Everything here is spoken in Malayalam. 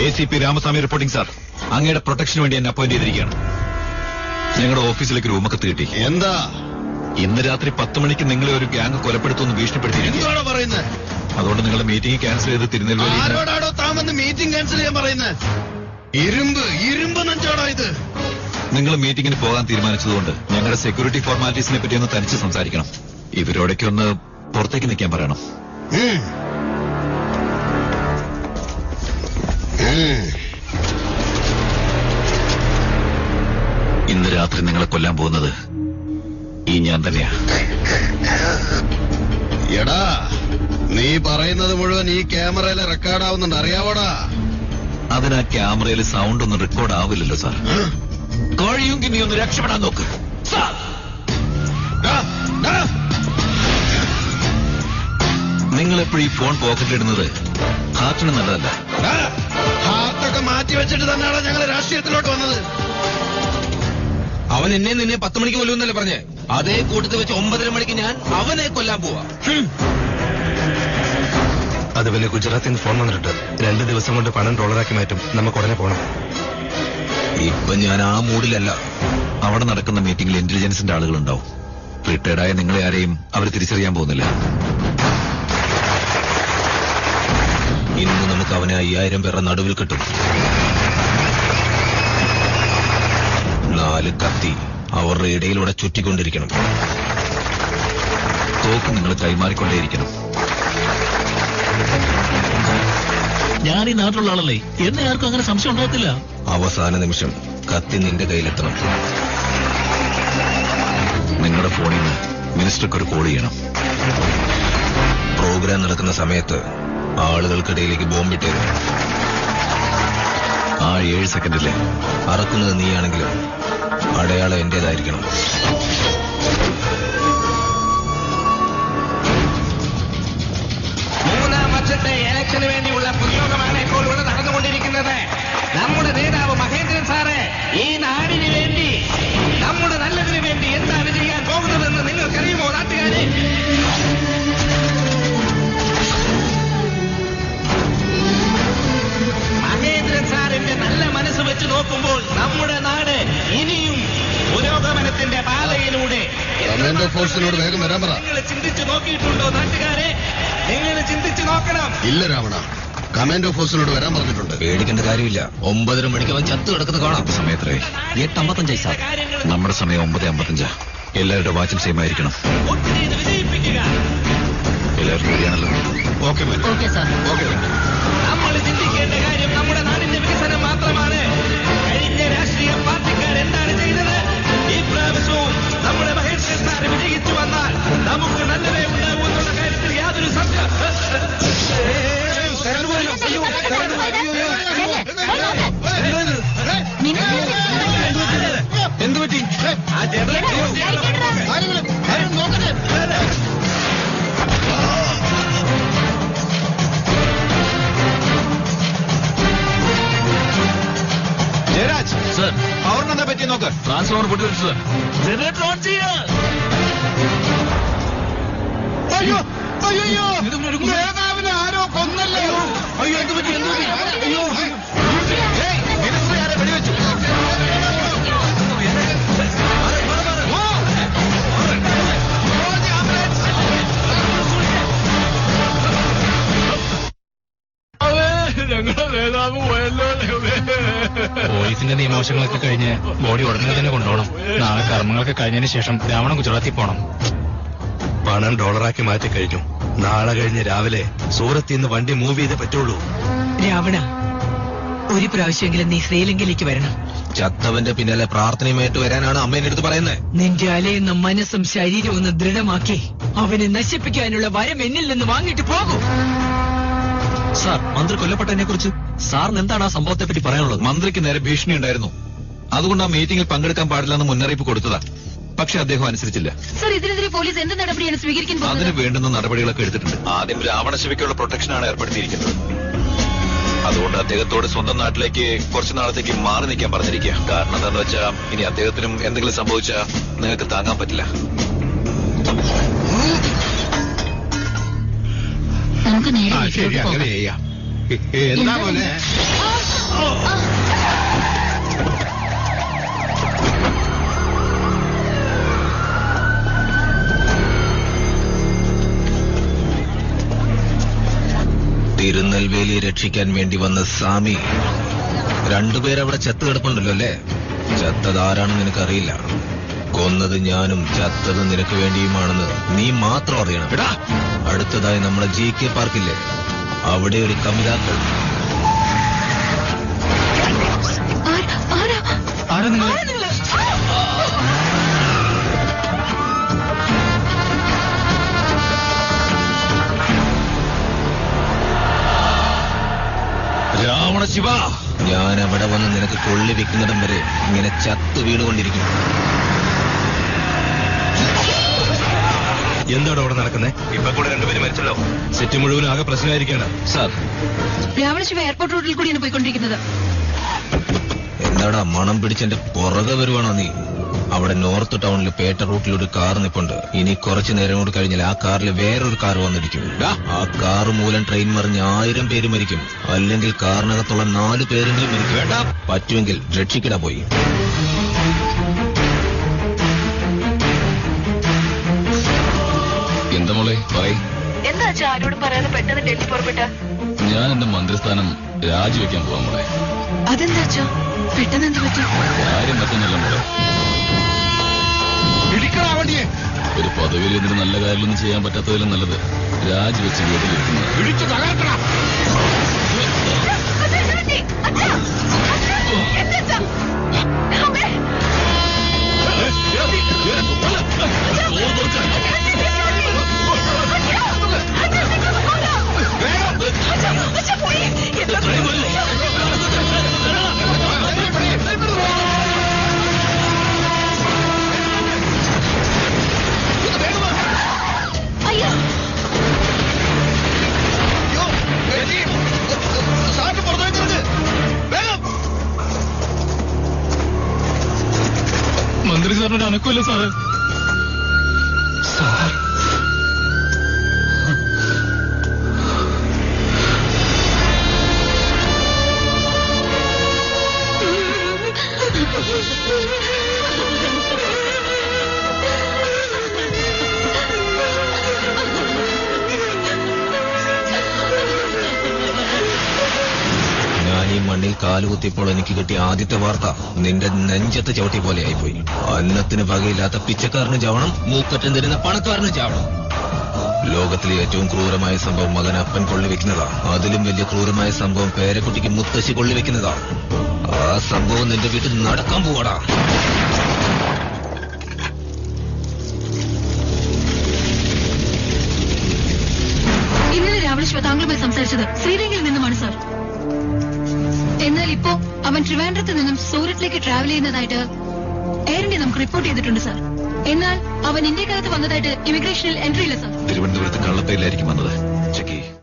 ACP Ramaswamy reporting sir. അങ്ങയുടെ പ്രൊട്ടക്ഷന് വേണ്ടി എന്നെ അപ്പോയിന്റ് ചെയ്തിരിക്കുകയാണ്. ഞങ്ങളുടെ ഓഫീസിലേക്ക് റൂമൊക്കെ കിട്ടി. എന്താ? ഇന്ന് രാത്രി 10 മണിക്ക് നിങ്ങളെ ഒരു ഗ്യാങ് കൊലപ്പെടുത്തുമെന്ന് ഭീഷണിപ്പെടുത്തിയിരിക്കുകയാണ്. പറയുന്നത്? അതുകൊണ്ട് നിങ്ങളുടെ മീറ്റിംഗ് ക്യാൻസൽ ചെയ്ത് തിരുനെൽവേലി. ആരോടാടോ താമെന്ന് മീറ്റിംഗ് ക്യാൻസൽ ചെയ്യാൻ പറയുന്നത്? ഇരുമ്പ് നെഞ്ചോടാ ഇത്. നിങ്ങൾ മീറ്റിംഗിന് പോകാൻ തീരുമാനിച്ചതുകൊണ്ട് ഞങ്ങളുടെ സെക്യൂരിറ്റി ഫോർമാലിറ്റീസിനെ പറ്റി ഒന്ന് തനിച്ച് സംസാരിക്കണം. ഇവരോടൊക്കെ ഒന്ന് പുറത്തേക്ക് നിൽക്കാൻ പറയണം. ഇന്ന് രാത്രി നിങ്ങളെ കൊല്ലാൻ പോകുന്നത് ഈ ഞാൻ തന്നെയാ. എടാ, നീ പറയുന്നത് മുഴുവൻ ഈ ക്യാമറയിൽ റെക്കോർഡാവുന്നുണ്ട്, അറിയാവോടാ? അതിനാ ക്യാമറയിൽ സൗണ്ട് ഒന്നും റെക്കോർഡ് ആവില്ലല്ലോ സാർ. കഴിയുമെങ്കിൽ നീ ഒന്ന് രക്ഷപ്പെടാൻ നോക്ക് സാർ. നിങ്ങൾ എപ്പോഴും ഈ ഫോൺ പോക്കറ്റിലിടുന്നത് ഹാർട്ടിന് നല്ലതല്ല. ഹാർട്ടൊക്കെ മാറ്റി വെച്ചിട്ട് തന്നെയാണ് ഞങ്ങൾ രാഷ്ട്രീയത്തിലോട്ട് വന്നത്. അവൻ എന്നെ നിന്നെ 10 മണിക്ക് കൊല്ലുമെന്നല്ലേ പറഞ്ഞേ? അതേ കൂട്ടത്തിൽ വെച്ച് 9:30 മണിക്ക് ഞാൻ അവനെ കൊല്ലാൻ പോവാ. അതുപോലെ ഗുജറാത്തിൽ നിന്ന് ഫോൺ വന്നിട്ടുണ്ട്. 2 ദിവസം കൊണ്ട് പണം ഡോളറാക്കി മാറ്റും. നമുക്ക് ഉടനെ പോണം. ഇപ്പൊ ഞാൻ ആ മൂഡിലല്ല. അവിടെ നടക്കുന്ന മീറ്റിംഗിൽ ഇന്റലിജൻസിന്റെ ആളുകളുണ്ടാവും. റിട്ടയർഡായ നിങ്ങളെ ആരെയും അവർ തിരിച്ചറിയാൻ പോകുന്നില്ല. ഇന്ന് നമുക്ക് അവനെ 5000 പേരുടെ നടുവിൽ കിട്ടും. 4 കത്തി അവരുടെ ഇടയിലൂടെ ചുറ്റിക്കൊണ്ടിരിക്കണം. തോക്ക് നിങ്ങൾ കൈമാറിക്കൊണ്ടേയിരിക്കണം. ഞാൻ ഈ നാട്ടിലുള്ള ആളല്ലേ, എന്നെ ആർക്കും അങ്ങനെ സംശയം ഉണ്ടാകത്തില്ല. അവസാന നിമിഷം കത്തി നിന്റെ കയ്യിലെത്തണം. നിങ്ങളുടെ ഫോണിൽ നിന്ന് മിനിസ്റ്റർക്ക് ഒരു കോൾ ചെയ്യണം. പ്രോഗ്രാം നടക്കുന്ന സമയത്ത് ആളുകൾക്കിടയിലേക്ക് ബോംബിട്ടേരും. ആ 7 സെക്കൻഡിലെ അറക്കുന്നത് നീയാണെങ്കിലും അടയാളം എന്റേതായിരിക്കണം. മൂന്നാം വർഷത്തെ ഇലക്ഷന് വേണ്ടിയുള്ള പ്രതിയോഗമാണ് ഇപ്പോൾ ഇവിടെ നടന്നുകൊണ്ടിരിക്കുന്നത്. നമ്മുടെ നേതാവ് മഹേന്ദ്രൻ സാറ് ഈ നാടിന് വേണ്ടി, നമ്മുടെ നല്ലതിന് വേണ്ടി എന്താണ് ചെയ്യാൻ പോകുന്നതെന്ന് നിങ്ങൾക്കറിയുമോ നാട്ടുകാരെ? മഹേന്ദ്രൻ സാറിന്റെ നല്ല മനസ്സ് വെച്ച് നോക്കുമ്പോൾ നമ്മുടെ നാട് ഇനിയും പുരോഗമനത്തിന്റെ പാതയിലൂടെ. കമാൻഡോ ഫോഴ്സിനോട് വേഗം വരാൻ പറ. നിങ്ങൾ ചിന്തിച്ചു നോക്കിയിട്ടുണ്ടോ നാട്ടുകാരെ? നിങ്ങൾ ചിന്തിച്ചു നോക്കണം. ഇല്ല രാവണ, കമാൻഡോ ഫോഴ്സിനോട് വരാൻ പറഞ്ഞിട്ടുണ്ട്. പേടിക്കേണ്ട കാര്യമില്ല. 9:30 മണിക്ക് അവൻ ചത്തു കിടക്കുന്നത് കാണാം. സമയത്രേ 8:55 സാർ. നമ്മുടെ സമയം 9:55. എല്ലാവരുടെ വാച്ചും സെയിം ആയിരിക്കണം. വിജയിപ്പിക്കുക. എല്ലാവരും റെഡിയാണല്ലോ? Okay sir. നമ്മൾ ചിന്തിക്കേണ്ട കാര്യം നമ്മുടെ നാടിന്റെ വികസനം മാത്രമാണ്. കഴിഞ്ഞ രാഷ്ട്രീയ പാർട്ടിക്കാർ എന്താണ് ചെയ്തത്? ഈ പ്രാവശ്യവും നമ്മുടെ മഹേന്ദ്രൻ സാർ വിജയിച്ചു വന്നാൽ നമുക്ക് നല്ലതേ ഉണ്ടാവൂ എന്നുള്ള കാര്യത്തിൽ യാതൊരു സംശയം. എന്തുപറ്റി? ജയരാജ് സർ, പവറിനെന്താ പറ്റി നോക്ക്. ട്രാൻസ്ഫോമർ പൊട്ടിത്തെറിച്ചു സർ. ജനറേറ്റർ ഓൺ ചെയ്യുക. അയ്യോ അയ്യോ, നേതാവിനെ ആരോ കൊന്നല്ലോ. അയ്യോ, എന്തുപറ്റി? അയ്യോ, മിനിസ്റ്റർ ആരെ വെടിവെച്ചു? ഞങ്ങളുടെ നേതാവ് പോയല്ലോ. പോലീസിന്റെ നിയമവശങ്ങളൊക്കെ കഴിഞ്ഞ് ബോഡി ഉടനെ തന്നെ കൊണ്ടുപോകണം. നാളെ കർമ്മങ്ങളൊക്കെ കഴിഞ്ഞതിന് ശേഷം രാവണ ഗുജറാത്തിൽ പോകണം. പണം ഡോളറാക്കി മാറ്റി കഴിഞ്ഞു. നാളെ കഴിഞ്ഞ് രാവിലെ സൂറത്തിൽ നിന്ന് വണ്ടി മൂവ് ചെയ്തേ പറ്റുള്ളൂ. രാവണ, ഒരു പ്രാവശ്യമെങ്കിലും നീ ശ്രീലങ്കയിലേക്ക് വരണം. ചത്തവന്റെ പിന്നാലെ പ്രാർത്ഥനയുമായിട്ട് വരാനാണ് അമ്മേന്റെ അടുത്ത് പറയുന്നത്. നിന്റെ അലയുന്ന മനസ്സും ശരീരവും ഒന്ന് ദൃഢമാക്കി അവനെ നശിപ്പിക്കാനുള്ള വരം എന്നിൽ നിന്ന് വാങ്ങിയിട്ട് പോകൂ. സാർ, മന്ത്രി കൊല്ലപ്പെട്ടതിനെ കുറിച്ച് സാറിന് എന്താണ് ആ സംഭവത്തെ പറ്റി പറയാനുള്ളത്? മന്ത്രിക്ക് നേരെ ഭീഷണി ഉണ്ടായിരുന്നു. അതുകൊണ്ട് ആ മീറ്റിംഗിൽ പങ്കെടുക്കാൻ പാടില്ലെന്ന് മുന്നറിയിപ്പ് കൊടുത്തതാ. പക്ഷെ അദ്ദേഹം അനുസരിച്ചില്ല. സർ, ഇതിനെതിരെ പോലീസ് എന്ത് നടപടിയാണ് സ്വീകരിക്കാൻ പോകുന്നത്? അതിന് വേണ്ടുന്ന നടപടികളൊക്കെ എടുത്തിട്ടുണ്ട്. ആദ്യം രാവണശിവയ്ക്കുള്ള പ്രൊട്ടക്ഷനാണ് ഏർപ്പെടുത്തിയിരിക്കുന്നത്. അതുകൊണ്ട് അദ്ദേഹത്തോട് സ്വന്തം നാട്ടിലേക്ക് കുറച്ചു നാളത്തേക്ക് മാറി നിൽക്കാൻ പറഞ്ഞിരിക്കുക. കാരണം എന്താണെന്ന് വെച്ചാൽ ഇനി അദ്ദേഹത്തിനും എന്തെങ്കിലും സംഭവിച്ചാൽ നിങ്ങൾക്ക് താങ്ങാൻ പറ്റില്ല. ശരി അങ്ങനെ ചെയ്യാം. എന്താ പോലെ തിരുനെൽവേലി രക്ഷിക്കാൻ വേണ്ടി വന്ന സ്വാമി രണ്ടുപേരവിടെ ചത്ത് കിടപ്പുണ്ടല്ലോ അല്ലേ? ചത്തത് ആരാണെന്ന് നിനക്കറിയില്ല. കൊന്നത് ഞാനും ചത്തത് നിനക്ക് വേണ്ടിയുമാണെന്ന് നീ മാത്രം അറിയണം. അടുത്തതായി നമ്മുടെ GK പാർക്കില്ലേ, അവിടെ ഒരു കമിതാക്കൾ. ആരാ നിങ്ങൾ? രാവണ ശിവ, ഞാൻ അവിടെ വന്ന് നിനക്ക് കൊള്ളി വെക്കുന്നിടം വരെ ഇങ്ങനെ ചത്തു വീണുകൊണ്ടിരിക്കും. എന്താണ് അവിടെ നടക്കുന്നത്? ഇപ്പൊ കൂടെ രണ്ടുപേരും മരിച്ചല്ലോ. സെറ്റ് മുഴുവൻ ആകെ പ്രശ്നമായിരിക്കാണ്. സാർ, രാവണശിവ എയർപോർട്ട് റൂട്ടിൽ കൂടിയാണ് പോയിക്കൊണ്ടിരിക്കുന്നത്. എന്താടാ മണം പിടിച്ചെന്റെ പുറകെ വരുവാണോ നീ? അവിടെ നോർത്ത് ടൗണിൽ പേട്ട റൂട്ടിൽ ഒരു കാർ നിപ്പുണ്ട്. ഇനി കുറച്ചു നേരം കൂടി കഴിഞ്ഞാൽ ആ കാറിൽ വേറൊരു കാർ വന്നിരിക്കും. ആ കാർ മൂലം ട്രെയിൻ മറിഞ്ഞ് 1000 പേര് മരിക്കും. അല്ലെങ്കിൽ കാറിനകത്തുള്ള 4 പേരെങ്കിലും മരിക്കും. വേണ്ട, പറ്റുമെങ്കിൽ രക്ഷിക്കടാ പോയി. എന്താ മോളെ പറയ്. എന്താ അച്ഛാ ആരോടും പറയാതെ പെട്ടെന്ന് ഡൽഹി പുറപ്പെട്ട? ഞാൻ എന്റെ മന്ത്രിസ്ഥാനം രാജിവെക്കാൻ പോവാൻ മോളെ. അതെന്താ അച്ഛാ പെട്ടെന്ന് എന്ത് പറ്റി? കാര്യം പറ്റുന്നില്ല മോളെ. ഒരു പദവിയിൽ എന്നിട്ട് നല്ല കാര്യങ്ങളൊന്നും ചെയ്യാൻ പറ്റാത്തതിലും നല്ലത് രാജിവെച്ച് വീട്ടിലിരിക്കുന്നത്. മന്ത്രി സാറിനൊരു അനക്കമല്ലേ സാറ്? സാർ ഞാൻ ഈ മണ്ണിൽ കാലുകുത്തിയപ്പോൾ എനിക്ക് കിട്ടിയ ആദ്യത്തെ വാർത്ത നിന്റെ നെഞ്ചത്ത് ചവിട്ടി പോലെ ആയിപ്പോയി. അന്നത്തിന് വകയില്ലാത്ത പിച്ചക്കാരന് ചാവണം, മൂക്കറ്റം തരുന്ന പണക്കാരന് ചാവണം. ലോകത്തിലെ ഏറ്റവും ക്രൂരമായ സംഭവം മകൻ അപ്പൻ കൊള്ളിവെക്കുന്നതാ. അതിലും വലിയ ക്രൂരമായ സംഭവം പേരക്കുട്ടിക്ക് മുത്തശ്ശി കൊള്ളിവെക്കുന്നതാ. ആ സംഭവം നിന്റെ വീട്ടിൽ നടക്കാൻ പോവാടാ. ഇന്നലെ രാവണശിവ താങ്കളുമായി സംസാരിച്ചത് ശ്രീരംഗിൽ നിന്നുമാണ് സാർ. എന്നാൽ ഇപ്പോ അവൻ ട്രിവാൻഡ്രത്ത് നിന്നും സൂറത്തിലേക്ക് ട്രാവൽ ചെയ്യുന്നതായിട്ട് എയർ ഇന്ത്യ നമുക്ക് റിപ്പോർട്ട് ചെയ്തിട്ടുണ്ട് സാർ. എന്നാൽ അവൻ ഇന്ത്യക്കകത്ത് വന്നതായിട്ട് ഇമിഗ്രേഷനിൽ എൻട്രി ഇല്ല സാർ. തിരുവനന്തപുരത്ത് കള്ളപ്പയിലായിരിക്കും വന്നത്. ചെക്ക്